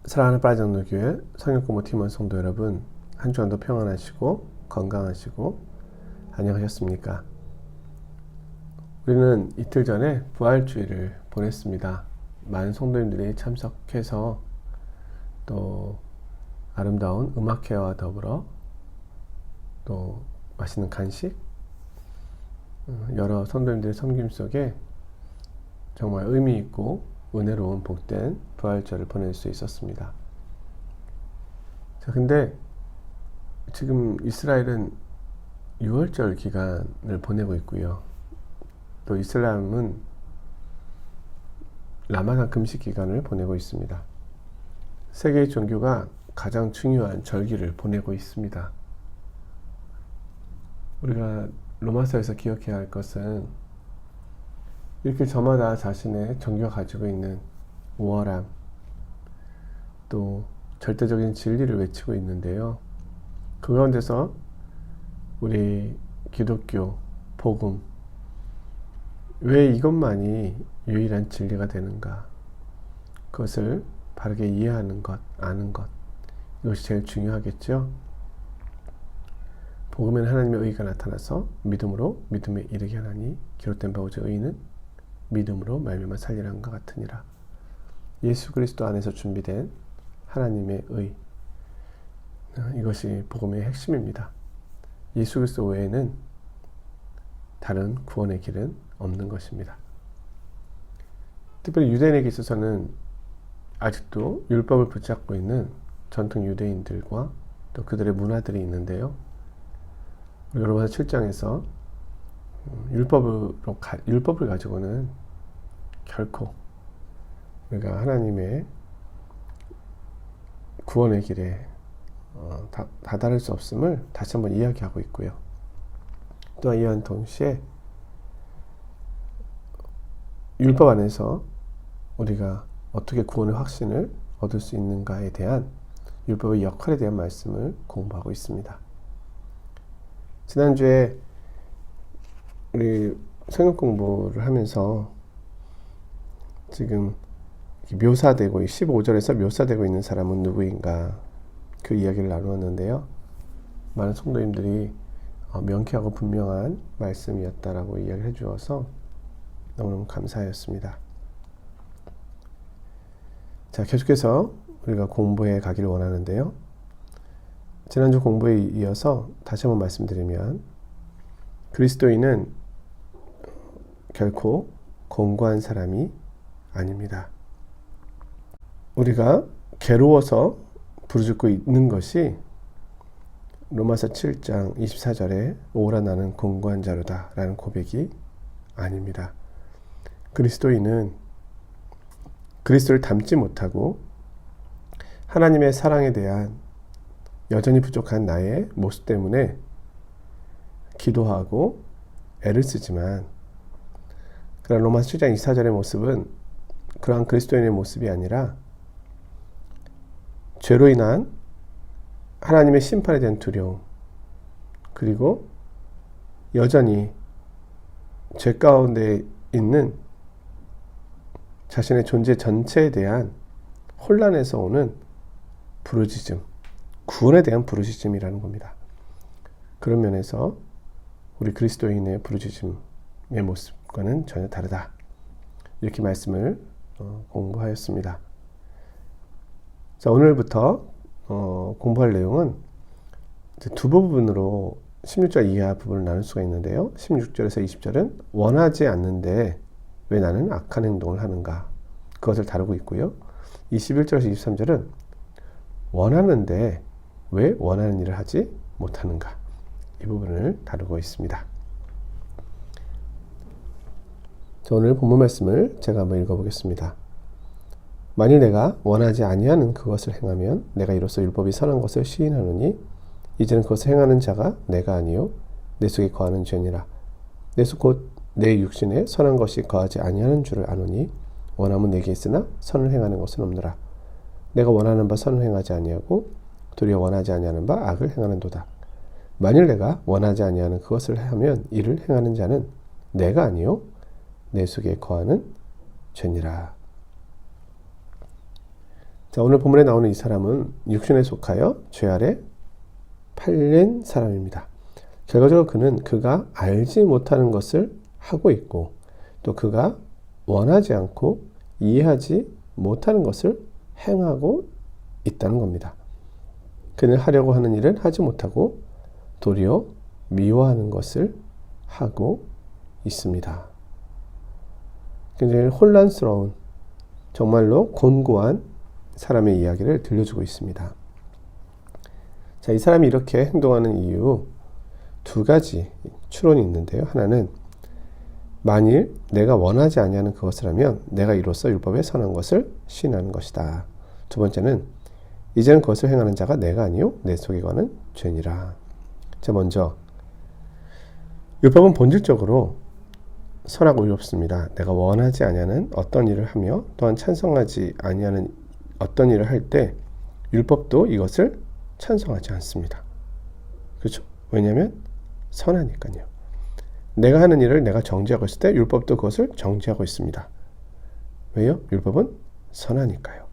사랑하는 빠져노교회 성역공부 팀원 성도 여러분, 한 주간도 평안하시고 건강하시고 안녕하셨습니까? 우리는 이틀 전에 부활주일을 보냈습니다. 많은 성도님들이 참석해서 또 아름다운 음악회와 더불어 또 맛있는 간식, 여러 성도님들의 섬김 속에 정말 의미 있고 은혜로운 복된 부활절을 보낼 수 있었습니다. 자, 근데 지금 이스라엘은 6월절 기간을 보내고 있고요. 또 이슬람은 라마단 금식 기간을 보내고 있습니다. 세계의 종교가 가장 중요한 절기를 보내고 있습니다. 우리가 로마서에서 기억해야 할 것은 이렇게 저마다 자신의 종교가 가지고 있는 우월함, 또 절대적인 진리를 외치고 있는데요. 그 가운데서 우리 기독교, 복음, 왜 이것만이 유일한 진리가 되는가? 그것을 바르게 이해하는 것, 아는 것, 이것이 제일 중요하겠죠. 복음에는 하나님의 의가 나타나서 믿음으로 믿음에 이르게 하나니 기록된 바 오직 의인은 믿음으로 말미암아 살리라는 것 같으니라. 예수 그리스도 안에서 준비된 하나님의 의, 이것이 복음의 핵심입니다. 예수 그리스도 외에는 다른 구원의 길은 없는 것입니다. 특별히 유대인에게 있어서는 아직도 율법을 붙잡고 있는 전통 유대인들과 또 그들의 문화들이 있는데요. 우리가 로마서 7장에서 율법을 가지고는 결코 우리가 하나님의 구원의 길에 다다를 수 없음을 다시 한번 이야기하고 있고요. 또한 이와 동시에 율법 안에서 우리가 어떻게 구원의 확신을 얻을 수 있는가에 대한 율법의 역할에 대한 말씀을 공부하고 있습니다. 지난주에 우리 성경 공부를 하면서 지금 묘사되고 15절에서 묘사되고 있는 사람은 누구인가, 그 이야기를 나누었는데요. 많은 성도님들이 명쾌하고 분명한 말씀이었다라고 이야기를 해주어서 너무너무 감사하였습니다. 자, 계속해서 우리가 공부해 가기를 원하는데요. 지난주 공부에 이어서 다시 한번 말씀드리면, 그리스도인은 결코 공고한 사람이 아닙니다. 우리가 괴로워서 부르짖고 있는 것이 로마서 7장 24절에 오라 나는 공고한 자로다 라는 고백이 아닙니다. 그리스도인은 그리스도를 닮지 못하고 하나님의 사랑에 대한 여전히 부족한 나의 모습 때문에 기도하고 애를 쓰지만, 그러나 로마서 7장 24절의 모습은 그러한 그리스도인의 모습이 아니라 죄로 인한 하나님의 심판에 대한 두려움, 그리고 여전히 죄 가운데 있는 자신의 존재 전체에 대한 혼란에서 오는 부르짖음, 구원에 대한 부르짖음이라는 겁니다. 그런 면에서 우리 그리스도인의 부르짖음의 모습과는 전혀 다르다, 이렇게 말씀을 공부하였습니다. 자, 오늘부터 공부할 내용은 두 부분으로 16절 이하 부분을 나눌 수가 있는데요. 16절에서 20절은 원하지 않는데 왜 나는 악한 행동을 하는가, 그것을 다루고 있고요. 21절에서 23절은 원하는데 왜 원하는 일을 하지 못하는가, 이 부분을 다루고 있습니다. 자, 오늘 본문 말씀을 제가 한번 읽어보겠습니다. 만일 내가 원하지 아니하는 그것을 행하면 내가 이로써 율법이 선한 것을 시인하노니 이제는 그것을 행하는 자가 내가 아니요 내 속에 거하는 죄니라. 내 속 곧 내 육신에 선한 것이 거하지 아니하는 줄을 아노니 원함은 내게 있으나 선을 행하는 것은 없느라. 내가 원하는 바 선을 행하지 아니하고 도리어 원하지 아니하는 바 악을 행하는도다. 만일 내가 원하지 아니하는 그것을 하면 이를 행하는 자는 내가 아니요 내 속에 거하는 죄니라. 자, 오늘 본문에 나오는 이 사람은 육신에 속하여 죄 아래 팔린 사람입니다. 결과적으로 그는 그가 알지 못하는 것을 하고 있고 또 그가 원하지 않고 이해하지 못하는 것을 행하고 있다는 겁니다. 그는 하려고 하는 일은 하지 못하고 도리어 미워하는 것을 하고 있습니다. 굉장히 혼란스러운, 정말로 곤고한 사람의 이야기를 들려주고 있습니다. 자, 이 사람이 이렇게 행동하는 이유 두 가지 추론이 있는데요. 하나는 만일 내가 원하지 아니하는 그것을 하면 내가 이로써 율법에 선한 것을 시인하는 것이다. 두 번째는 이제는 그것을 행하는 자가 내가 아니요 내 속에 거하는 죄니라. 자, 먼저 율법은 본질적으로 선하고 의롭습니다. 내가 원하지 아니하는 어떤 일을 하며 또한 찬성하지 아니하는 어떤 일을 할 때 율법도 이것을 찬성하지 않습니다. 그렇죠? 왜냐하면 선하니까요. 내가 하는 일을 내가 정죄하고 있을 때 율법도 그것을 정죄하고 있습니다. 왜요? 율법은 선하니까요.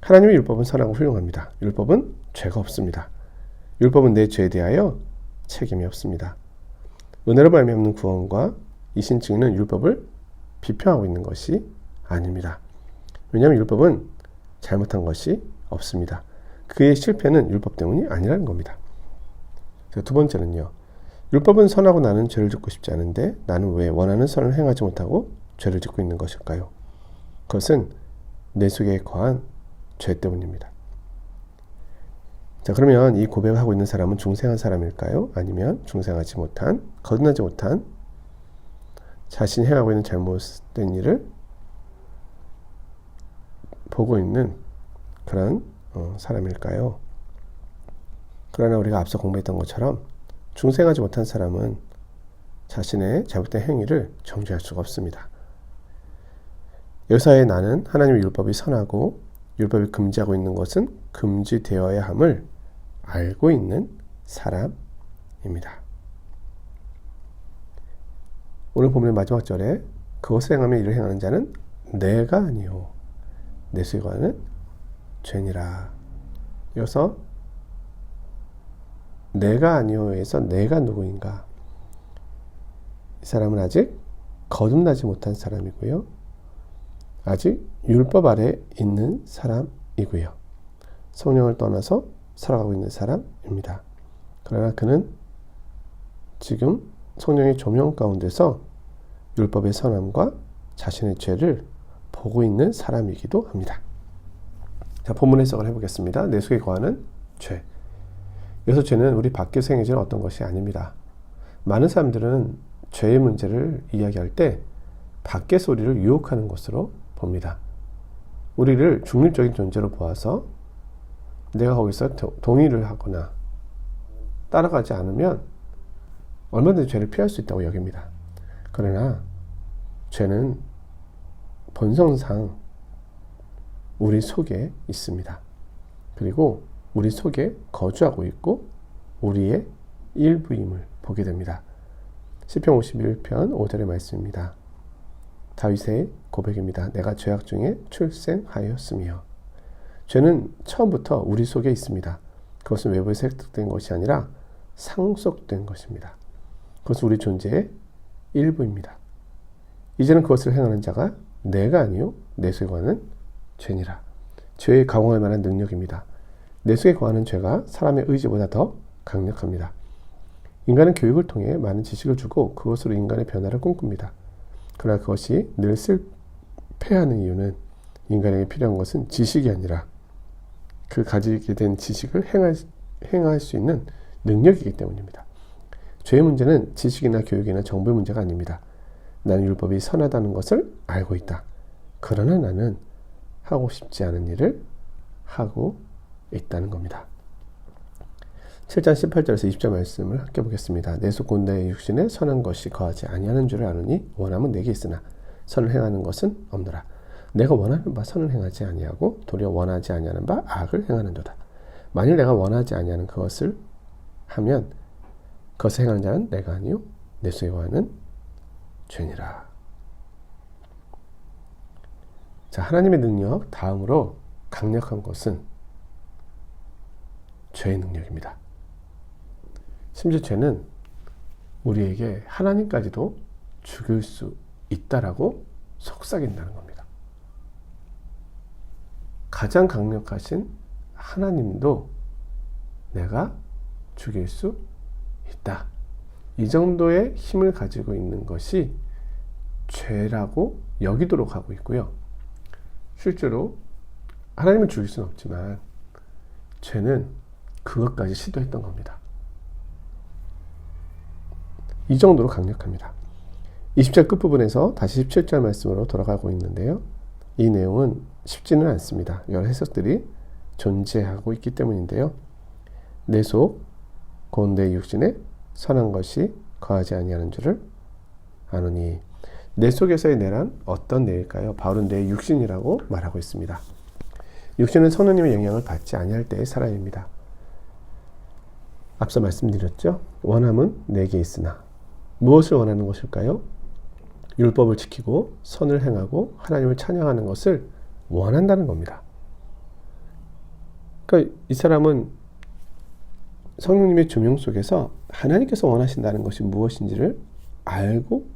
하나님의 율법은 선하고 훌륭합니다. 율법은 죄가 없습니다. 율법은 내 죄에 대하여 책임이 없습니다. 은혜로 말미암는 구원과 이 신증인은 율법을 비평하고 있는 것이 아닙니다. 왜냐하면 율법은 잘못한 것이 없습니다. 그의 실패는 율법 때문이 아니라는 겁니다. 두 번째는요. 율법은 선하고 나는 죄를 짓고 싶지 않은데 나는 왜 원하는 선을 행하지 못하고 죄를 짓고 있는 것일까요? 그것은 내 속에 거한 죄 때문입니다. 자, 그러면 이 고백을 하고 있는 사람은 중생한 사람일까요? 아니면 중생하지 못한, 거듭나지 못한 자신이 행하고 있는 잘못된 일을 보고 있는 그런 사람일까요? 그러나 우리가 앞서 공부했던 것처럼 중생하지 못한 사람은 자신의 잘못된 행위를 정죄할 수가 없습니다. 여기서의 나는 하나님의 율법이 선하고 율법이 금지하고 있는 것은 금지되어야 함을 알고 있는 사람입니다. 오늘 본문의 마지막 절에 그것을 행하며 이를 행하는 자는 내가 아니요 내 속에 거하는 죄니라. 여기서 내가 아니요에서 내가 누구인가? 이 사람은 아직 거듭나지 못한 사람이고요. 아직 율법 아래 있는 사람이고요. 성령을 떠나서 살아가고 있는 사람입니다. 그러나 그는 지금 성령의 조명 가운데서 율법의 선함과 자신의 죄를 보고 있는 사람이기도 합니다. 자, 본문 해석을 해보겠습니다. 내 속에 거하는 죄. 여기서 죄는 우리 밖에서 행해지는 어떤 것이 아닙니다. 많은 사람들은 죄의 문제를 이야기할 때 밖에서 우리를 유혹하는 것으로 봅니다. 우리를 중립적인 존재로 보아서 내가 거기서 동의를 하거나 따라가지 않으면 얼마든지 죄를 피할 수 있다고 여깁니다. 그러나 죄는 본성상 우리 속에 있습니다. 그리고 우리 속에 거주하고 있고 우리의 일부임을 보게 됩니다. 시편 51편 5절의 말씀입니다. 다윗의 고백입니다. 내가 죄악 중에 출생하였으며. 죄는 처음부터 우리 속에 있습니다. 그것은 외부에서 획득된 것이 아니라 상속된 것입니다. 그것은 우리 존재의 일부입니다. 이제는 그것을 행하는 자가 내가 아니요 내 속에 거하는 죄니라. 죄에 강화할 만한 능력입니다. 내 속에 거하는 죄가 사람의 의지보다 더 강력합니다. 인간은 교육을 통해 많은 지식을 주고 그것으로 인간의 변화를 꿈꿉니다. 그러나 그것이 늘 실패하는 이유는 인간에게 필요한 것은 지식이 아니라 그 가지게 된 지식을 행할 수 있는 능력이기 때문입니다. 죄의 문제는 지식이나 교육이나 정보의 문제가 아닙니다. 나는 율법이 선하다는 것을 알고 있다. 그러나 나는 하고 싶지 않은 일을 하고 있다는 겁니다. 7장 18절에서 20절 말씀을 함께 보겠습니다. 내 속 곧 내 육신에 선한 것이 거하지 아니하는 줄을 아노니 원함은 내게 있으나 선을 행하는 것은 없노라. 내가 원하는 바 선을 행하지 아니하고 도리어 원하지 아니하는 바 악을 행하는도다. 만일 내가 원하지 아니하는 그것을 하면 그것을 행하는 자는 내가 아니요 내 속에 거하는 죄니라. 자, 하나님의 능력 다음으로 강력한 것은 죄의 능력입니다. 심지어 죄는 우리에게 하나님까지도 죽일 수 있다라고 속삭인다는 겁니다. 가장 강력하신 하나님도 내가 죽일 수 있다. 이 정도의 힘을 가지고 있는 것이 죄라고 여기도록 하고 있고요. 실제로 하나님을 죽일 수는 없지만 죄는 그것까지 시도했던 겁니다. 이 정도로 강력합니다. 20절 끝부분에서 다시 17절 말씀으로 돌아가고 있는데요. 이 내용은 쉽지는 않습니다. 여러 해석들이 존재하고 있기 때문인데요. 내 속, 곧 내 육신에 선한 것이 거하지 아니하는 줄을 아노니. 내 속에서의 내란 어떤 내일까요? 바울은 내 육신이라고 말하고 있습니다. 육신은 성령님의 영향을 받지 아니할 때의 사람입니다. 앞서 말씀드렸죠? 원함은 내게 있으나 무엇을 원하는 것일까요? 율법을 지키고 선을 행하고 하나님을 찬양하는 것을 원한다는 겁니다. 그러니까 이 사람은 성령님의 조명 속에서 하나님께서 원하신다는 것이 무엇인지를 알고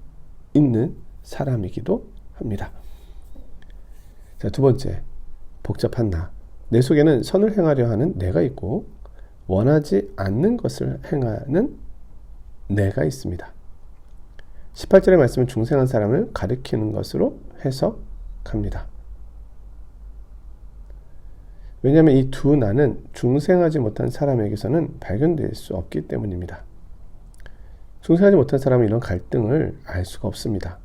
있는 사람이기도 합니다. 자, 두 번째, 복잡한 나. 내 속에는 선을 행하려 하는 내가 있고 원하지 않는 것을 행하는 내가 있습니다. 18절의 말씀은 중생한 사람을 가리키는 것으로 해석합니다. 왜냐하면 이 두 나는 중생하지 못한 사람에게서는 발견될 수 없기 때문입니다. 중생하지 못한 사람은 이런 갈등을 알 수가 없습니다.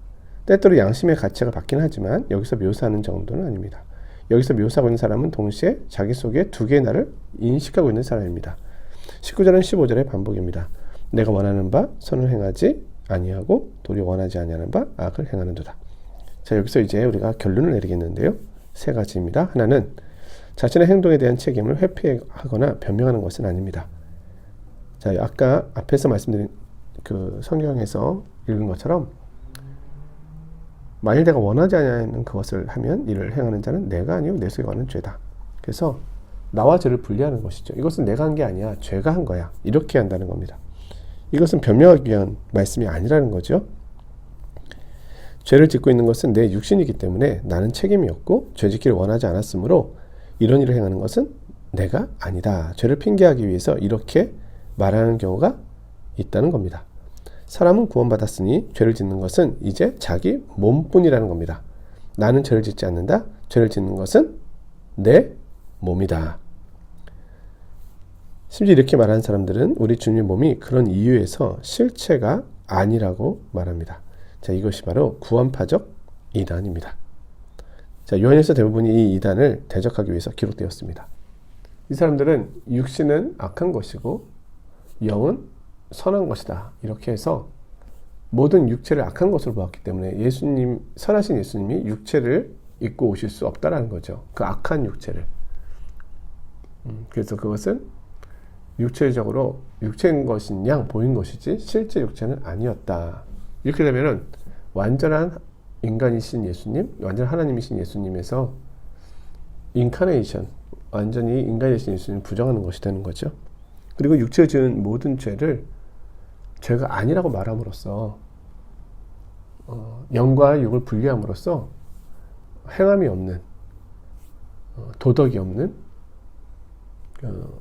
때때로 양심의 가치가 받긴 하지만 여기서 묘사하는 정도는 아닙니다. 여기서 묘사하고 있는 사람은 동시에 자기 속에 두 개의 나를 인식하고 있는 사람입니다. 19절은 15절의 반복입니다. 내가 원하는 바 선을 행하지 아니하고 도리어 원하지 아니하는 바 악을 행하는도다. 자, 여기서 이제 우리가 결론을 내리겠는데요. 세 가지입니다. 하나는 자신의 행동에 대한 책임을 회피하거나 변명하는 것은 아닙니다. 자, 아까 앞에서 말씀드린 그 성경에서 읽은 것처럼 만일 내가 원하지 않는 그것을 하면 이를 행하는 자는 내가 아니요 내 속에 거하는 죄다. 그래서 나와 죄를 분리하는 것이죠. 이것은 내가 한 게 아니야. 죄가 한 거야. 이렇게 한다는 겁니다. 이것은 변명하기 위한 말씀이 아니라는 거죠. 죄를 짓고 있는 것은 내 육신이기 때문에 나는 책임이 없고 죄 짓기를 원하지 않았으므로 이런 일을 행하는 것은 내가 아니다. 죄를 핑계하기 위해서 이렇게 말하는 경우가 있다는 겁니다. 사람은 구원받았으니 죄를 짓는 것은 이제 자기 몸뿐이라는 겁니다. 나는 죄를 짓지 않는다. 죄를 짓는 것은 내 몸이다. 심지어 이렇게 말하는 사람들은 우리 주님의 몸이 그런 이유에서 실체가 아니라고 말합니다. 자, 이것이 바로 구원파적 이단입니다. 자, 요한일서 대부분이 이 이단을 대적하기 위해서 기록되었습니다. 이 사람들은 육신은 악한 것이고 영은 선한 것이다. 이렇게 해서 모든 육체를 악한 것으로 보았기 때문에 예수님, 선하신 예수님이 육체를 입고 오실 수 없다라는 거죠. 그 악한 육체를. 그래서 그것은 육체적으로 육체인 것인 양 보인 것이지 실제 육체는 아니었다. 이렇게 되면은 완전한 인간이신 예수님, 완전 하나님이신 예수님에서 인카네이션, 완전히 인간이신 예수님 부정하는 것이 되는 거죠. 그리고 육체에 지은 모든 죄를 죄가 아니라고 말함으로써 영과 육을 분리함으로써 행함이 없는, 도덕이 없는,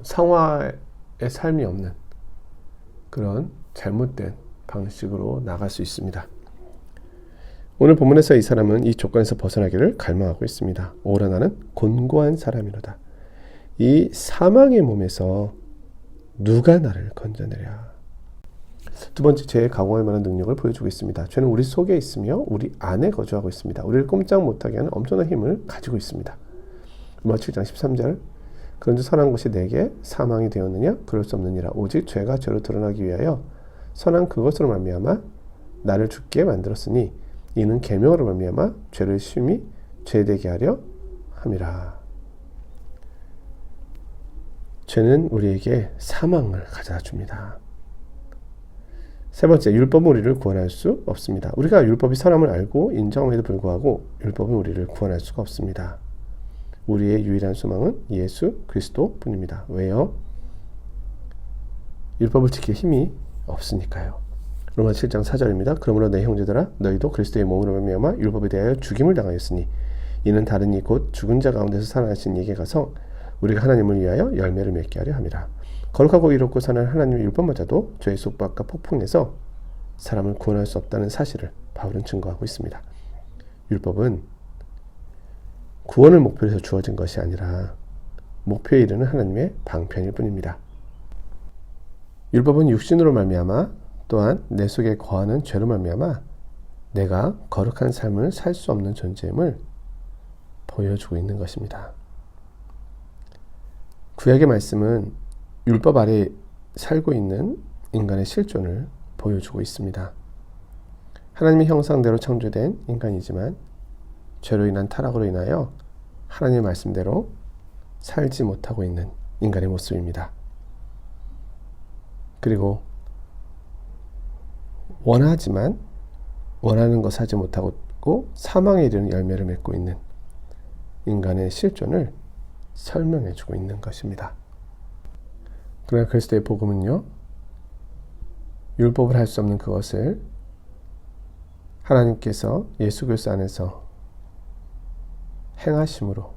상화의 삶이 없는 그런 잘못된 방식으로 나갈 수 있습니다. 오늘 본문에서 이 사람은 이 조건에서 벗어나기를 갈망하고 있습니다. 오라 나는 곤고한 사람이로다. 이 사망의 몸에서 누가 나를 건져내랴. 두 번째, 죄에 강화할 만한 능력을 보여주고 있습니다. 죄는 우리 속에 있으며 우리 안에 거주하고 있습니다. 우리를 꼼짝 못하게 하는 엄청난 힘을 가지고 있습니다. 로마 7장 13절 그런즉 선한 것이 내게 사망이 되었느냐? 그럴 수 없느니라. 오직 죄가 죄로 드러나기 위하여 선한 그것으로 말미암아 나를 죽게 만들었으니 이는 계명으로 말미암아 죄를 심히 죄되게 하려 함이라. 죄는 우리에게 사망을 가져다 줍니다. 세 번째, 율법은 우리를 구원할 수 없습니다. 우리가 율법이 선함을 알고 인정함에도 불구하고 율법은 우리를 구원할 수가 없습니다. 우리의 유일한 소망은 예수 그리스도 뿐입니다. 왜요? 율법을 지킬 힘이 없으니까요. 로마 7장 4절입니다. 그러므로 내 형제들아 너희도 그리스도의 몸으로 말미암아 율법에 대하여 죽임을 당하였으니 이는 다른 이 곧 죽은 자 가운데서 살아나신 이에게 가서 우리가 하나님을 위하여 열매를 맺게 하려 함이라. 거룩하고 의롭고 선한 하나님의 율법마저도 죄의 속박과 폭풍에서 사람을 구원할 수 없다는 사실을 바울은 증거하고 있습니다. 율법은 구원을 목표로 해서 주어진 것이 아니라 목표에 이르는 하나님의 방편일 뿐입니다. 율법은 육신으로 말미암아 또한 내 속에 거하는 죄로 말미암아 내가 거룩한 삶을 살 수 없는 존재임을 보여주고 있는 것입니다. 구약의 말씀은 율법 아래 살고 있는 인간의 실존을 보여주고 있습니다. 하나님의 형상대로 창조된 인간이지만 죄로 인한 타락으로 인하여 하나님의 말씀대로 살지 못하고 있는 인간의 모습입니다. 그리고 원하지만 원하는 것을 하지 못하고 사망에 이르는 열매를 맺고 있는 인간의 실존을 설명해주고 있는 것입니다. 그러나 그리스도의 복음은요, 율법을 할 수 없는 그것을 하나님께서 예수 그리스도 안에서 행하심으로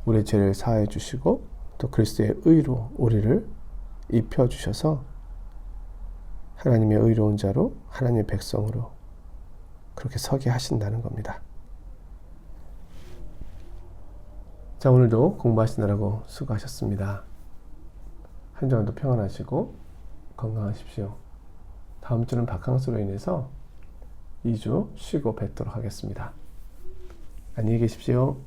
우리의 죄를 사하여 주시고 또 그리스도의 의로 우리를 입혀주셔서 하나님의 의로운 자로 하나님의 백성으로 그렇게 서게 하신다는 겁니다. 자, 오늘도 공부하시느라고 수고하셨습니다. 한 주간도 평안하시고 건강하십시오. 다음 주는 바캉스로 인해서 2주 쉬고 뵙도록 하겠습니다. 안녕히 계십시오.